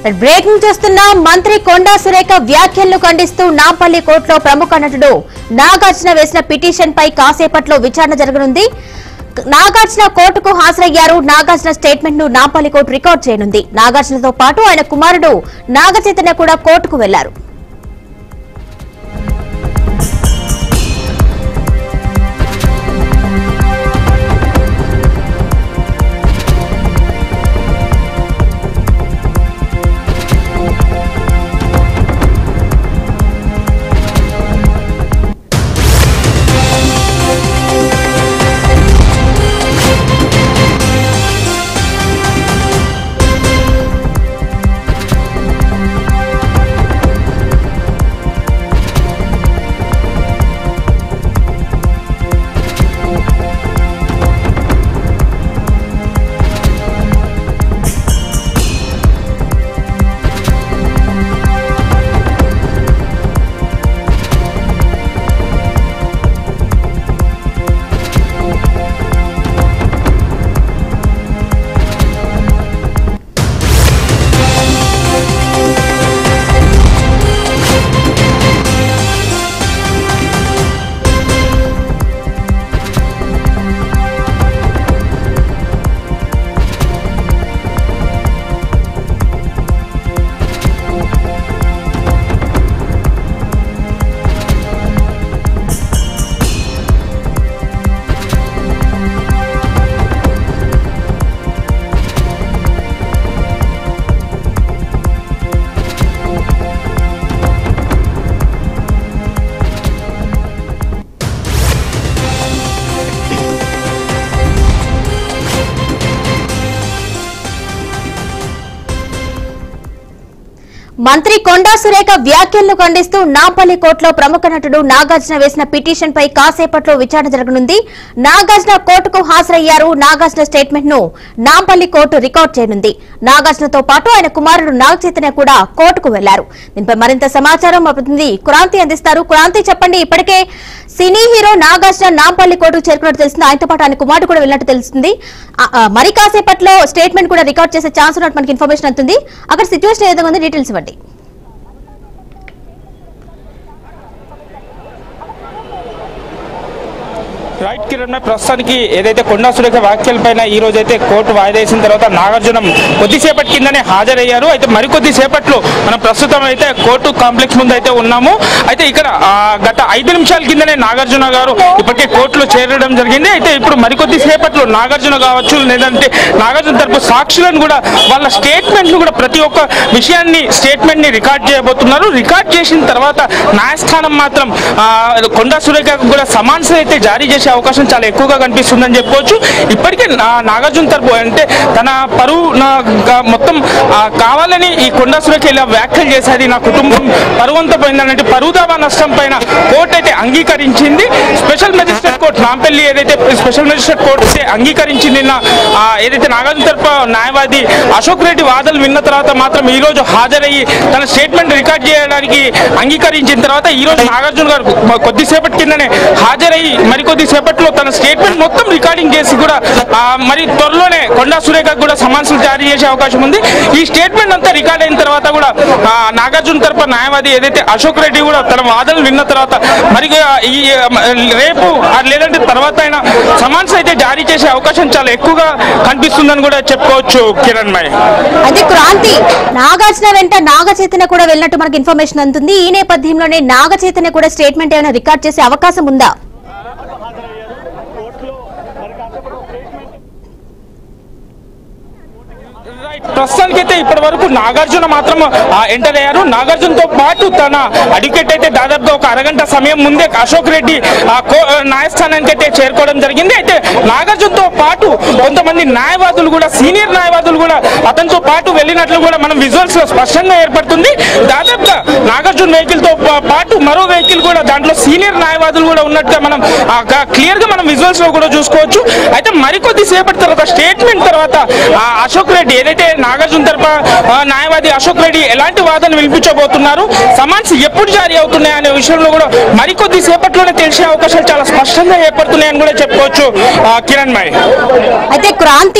Breaking చేస్తున్న మంత్రి కొండా సురేఖ వ్యాఖ్యలను ఖండిస్తూ నాంపల్లి కోర్టులో ప్రముఖ నటుడు నాగార్జున వేసిన పిటిషన్ పై కాసేపట్లో విచారణ జరగనుంది. నాగార్జున కోర్టుకు హాజరయ్యారు. నాగార్జున స్టేట్మెంట్ ను నాంపల్లి కోర్టు రికార్డు చేయనుంది. నాగార్జునతో పాటు ఆయన కుమారుడు నాగచైతన్య కూడా కోర్టుకు వెళ్లారు. మంత్రి కొండా సురేఖ వ్యాఖ్యలను ఖండిస్తూ నాంపల్లి కోర్టులో ప్రముఖ నటుడు నాగార్జున వేసిన పిటిషన్ పై కాసేపట్లో విచారణ జరగనుంది. నాగార్జున కోర్టుకు హాజరయ్యారు. నాగార్జున స్టేట్మెంట్ ను నాంపల్లి కోర్టు రికార్డు చేయనుంది. నాగార్జునతో పాటు ఆయన కుమారుడు నాగచైతన్య కూడా కోర్టుకు వెళ్లారు. దీనిపై మరింత సమాచారం మా ప్రతినిధి క్రాంతి అందిస్తారు. క్రాంతి, చెప్పండి. ఇప్పటికే సినీ హీరో నాగార్జున నాంపల్లి కోర్టుకు చేరుకున్నట్టు తెలుస్తుంది. ఆయనతో పాటు ఆయన కుమారుడు కూడా వెళ్ళినట్టు తెలుస్తుంది. మరి కాసేపట్లో స్టేట్మెంట్ కూడా రికార్డ్ చేసే ఛాన్స్ ఉన్నట్టు మనకి ఇన్ఫర్మేషన్ అందుతుంది. అక్కడ సిచ్యువేషన్ ఏ విధంగా ఉంది, డీటెయిల్స్ ఇవ్వండి. రైట్ కిరణ్, ప్రస్తుతానికి ఏదైతే కొండా సురేఖ వ్యాఖ్యలపైన ఈ రోజు అయితే కోర్టు వాయిదా వేసిన తర్వాత నాగార్జున కొద్దిసేపటి కిందనే హాజరయ్యారు. అయితే మరికొద్ది సేపట్లో మనం ప్రస్తుతం అయితే కోర్టు కాంప్లెక్స్ ముందు అయితే ఉన్నాము. అయితే ఇక్కడ గత 5 నిమిషాల కిందనే నాగార్జున గారు ఇప్పటికే కోర్టులో చేరడం జరిగింది. అయితే ఇప్పుడు మరికొద్ది సేపట్లో నాగార్జున కావచ్చు, లేదంటే నాగార్జున తరపు సాక్షులను కూడా వాళ్ళ స్టేట్మెంట్లు కూడా ప్రతి ఒక్క విషయాన్ని స్టేట్మెంట్ ని రికార్డ్ చేయబోతున్నారు. రికార్డ్ చేసిన తర్వాత న్యాయస్థానం మాత్రం కొండా సురేఖకు కూడా సమాన్స్ అయితే జారీ చేసే అవకాశం చాలా ఎక్కువగా కనిపిస్తుందని చెప్పుకోవచ్చు. ఇప్పటికే నాగార్జున తరపు అంటే తన పరువు మొత్తం కావాలని ఈ కొండా సురేఖ ఇలా వ్యాఖ్యలు చేసేది, నా కుటుంబం పరువంతా పోయిందనంటే పరువు దావా నష్టం పైన కోర్టు అయితే అంగీకరించింది. స్పెషల్ మెజిస్ట్రేట్ కోర్టు నాంపల్లి ఏదైతే స్పెషల్ మెజిస్ట్రేట్ కోర్టు అయితే అంగీకరించింది. ఏదైతే నాగార్జున తరపు న్యాయవాది అశోక్ రెడ్డి వాదనలు విన్న తర్వాత మాత్రం ఈ రోజు హాజరయ్యి తన స్టేట్మెంట్ రికార్డ్ చేయడానికి అంగీకరించిన తర్వాత ఈ రోజు నాగార్జున గారు కొద్దిసేపటి కిందనే హాజరయ్యి మరికొద్ది సేపట్లో తన స్టేట్మెంట్ మొత్తం రికార్డింగ్ చేసి కూడా మరి త్వరలోనే కొండా సురేఖ కూడా సమాన్సులు జారీ చేసే అవకాశం ఉంది. ఈ స్టేట్మెంట్ అంతా రికార్డ్ అయిన తర్వాత కూడా నాగార్జున తరపు న్యాయవాది ఏదైతే అశోక్ రెడ్డి కూడా తన వాదనలు విన్న తర్వాత మరి ఈ రేపు లేదంటే తర్వాత అయినా సమాన్స్ అయితే జారీ చేసే అవకాశం చాలా ఎక్కువగా కనిపిస్తుందని కూడా చెప్పుకోవచ్చు. కిరణ్ మై అయితే క్రాంతి, నాగార్జున వెంట నాగచైతన్య కూడా వెళ్ళినట్టు మనకి ఇన్ఫర్మేషన్ అందుతుంది. ఈ నేపథ్యంలోనే నాగచైతన్య కూడా స్టేట్మెంట్ ఏమైనా రికార్డ్ చేసే అవకాశం ఉందా? ప్రస్తుతానికైతే ఇప్పటి వరకు నాగార్జున మాత్రం ఎంటర్ అయ్యారు. నాగార్జునతో పాటు తన అడ్వకేట్ అయితే దాదాపుగా ఒక అరగంట సమయం ముందే అశోక్ రెడ్డి న్యాయస్థానానికి అయితే చేరుకోవడం జరిగింది. అయితే నాగార్జునతో పాటు కొంతమంది న్యాయవాదులు కూడా, సీనియర్ న్యాయవాదులు కూడా అతనితో పాటు వెళ్ళినట్లు కూడా మనం విజువల్స్ లో స్పష్టంగా ఏర్పడుతుంది. దాదాపుగా నాగార్జున వెహికల్ తో పాటు మరో వెహికల్ కూడా దాంట్లో సీనియర్ న్యాయవాదులు కూడా ఉన్నట్టుగా మనం క్లియర్ గా మనం విజువల్స్ లో కూడా చూసుకోవచ్చు. అయితే మరికొద్ది సేపటి తర్వాత స్టేట్మెంట్ తర్వాత అశోక్ రెడ్డి ఏదైతే నాగార్జున తరపు న్యాయవాది అశోక్ రెడ్డి ఎలాంటి వాదన వినిపించబోతున్నారు, సమాన్స్ ఎప్పుడు జారీ అవుతున్నాయి అనే విషయంలో కూడా మరికొద్ది సేపట్లోనే తెలిసే అవకాశాలు చాలా స్పష్టంగా ఏర్పడుతున్నాయని కూడా చెప్పుకోవచ్చు. కిరణ్ మై అయితే క్రాంతి